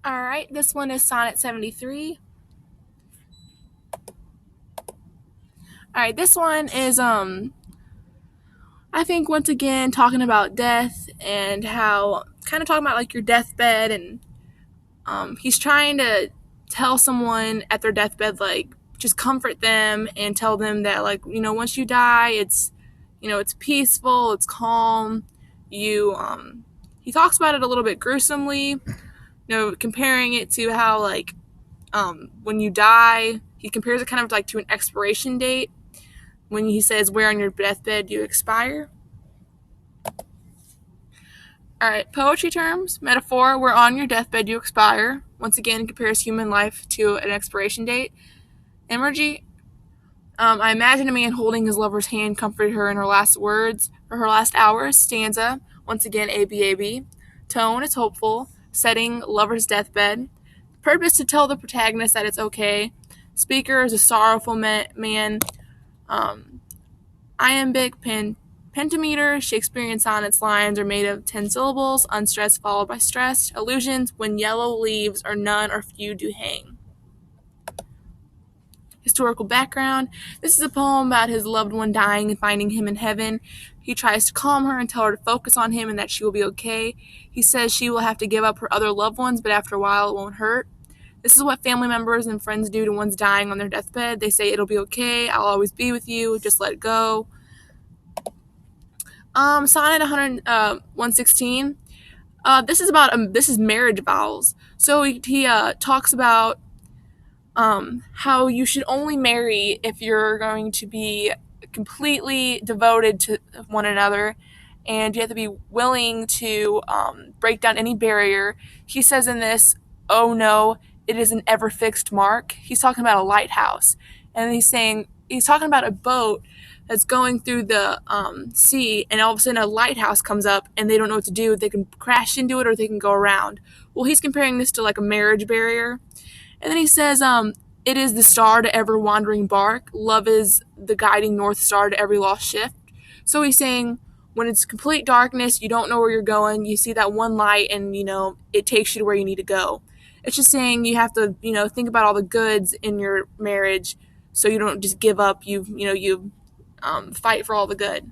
All right, this one is Sonnet 73. All right, this one is I think once again talking about death and how kind of talking about like your deathbed and he's trying to tell someone at their deathbed like just comfort them and tell them that like once you die it's it's peaceful, it's calm. You he talks about it a little bit gruesomely, comparing it to how like when you die, he compares it kind of like to an expiration date when he says where on your deathbed you expire. All right, poetry terms, metaphor, where on your deathbed you expire. Once again, compares human life to an expiration date. Imagery, I imagine a man holding his lover's hand comforted her in her last words or her last hours. Stanza, once again, ABAB. Tone, it's hopeful. Setting, lover's deathbed. Purpose, to tell the protagonist that it's okay. Speaker is a sorrowful man. Iambic pentameter, Shakespearean sonnets lines are made of 10 syllables, unstressed followed by stressed. Allusions, when yellow leaves or none or few do hang. Historical background. This is a poem about his loved one dying and finding him in heaven. He tries to calm her and tell her to focus on him and that she will be okay. He says she will have to give up her other loved ones, but after a while it won't hurt. This is what family members and friends do to ones dying on their deathbed. They say, it'll be okay, I'll always be with you, just let it go. Sonnet 116. This is marriage vows. So he talks about how you should only marry if you're going to be completely devoted to one another, and you have to be willing to break down any barrier. He says in this, oh no, it is an ever fixed mark. He's talking about a lighthouse, and he's talking about a boat that's going through the sea, and all of a sudden a lighthouse comes up, and they don't know what to do. They can crash into it, or they can go around. Well, he's comparing this to like a marriage barrier. And then he says, it is the star to every wandering bark. Love is the guiding north star to every lost shift. So he's saying, when it's complete darkness, you don't know where you're going, you see that one light and, it takes you to where you need to go. It's just saying you have to, think about all the goods in your marriage so you don't just give up. You fight for all the good.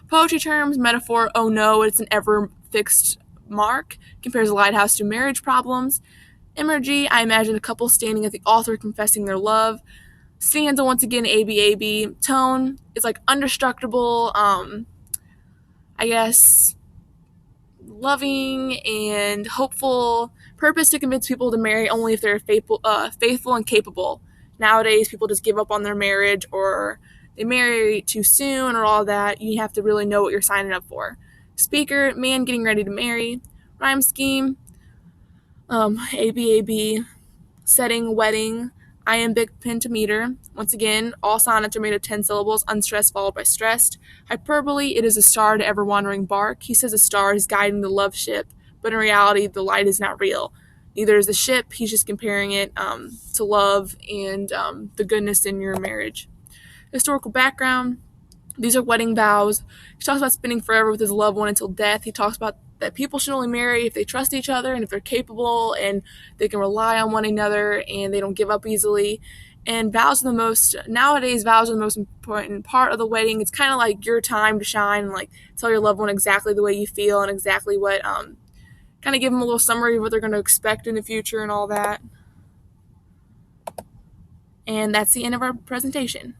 Poetry terms, metaphor, oh no, it's an ever fixed mark. Compares a lighthouse to marriage problems. Imagery, I imagine a couple standing at the altar confessing their love. Stanza, once again, ABAB. Tone is like indestructible, I guess, loving and hopeful. Purpose, to convince people to marry only if they're faithful and capable. Nowadays, people just give up on their marriage, or they marry too soon, or all that. You have to really know what you're signing up for. Speaker, man getting ready to marry. Rhyme scheme, ABAB. Setting, wedding. Iambic pentameter. Once again, all sonnets are made of 10 syllables, unstressed followed by stressed. Hyperbole, it is a star to ever wandering bark. He says a star is guiding the love ship, but in reality, the light is not real. Neither is the ship. He's just comparing it to love and the goodness in your marriage. Historical background. These are wedding vows. He talks about spending forever with his loved one until death. He talks about that people should only marry if they trust each other and if they're capable and they can rely on one another and they don't give up easily. And vows are nowadays, vows are the most important part of the wedding. It's kind of like your time to shine and like tell your loved one exactly the way you feel and exactly what, kind of give them a little summary of what they're going to expect in the future and all that. And that's the end of our presentation.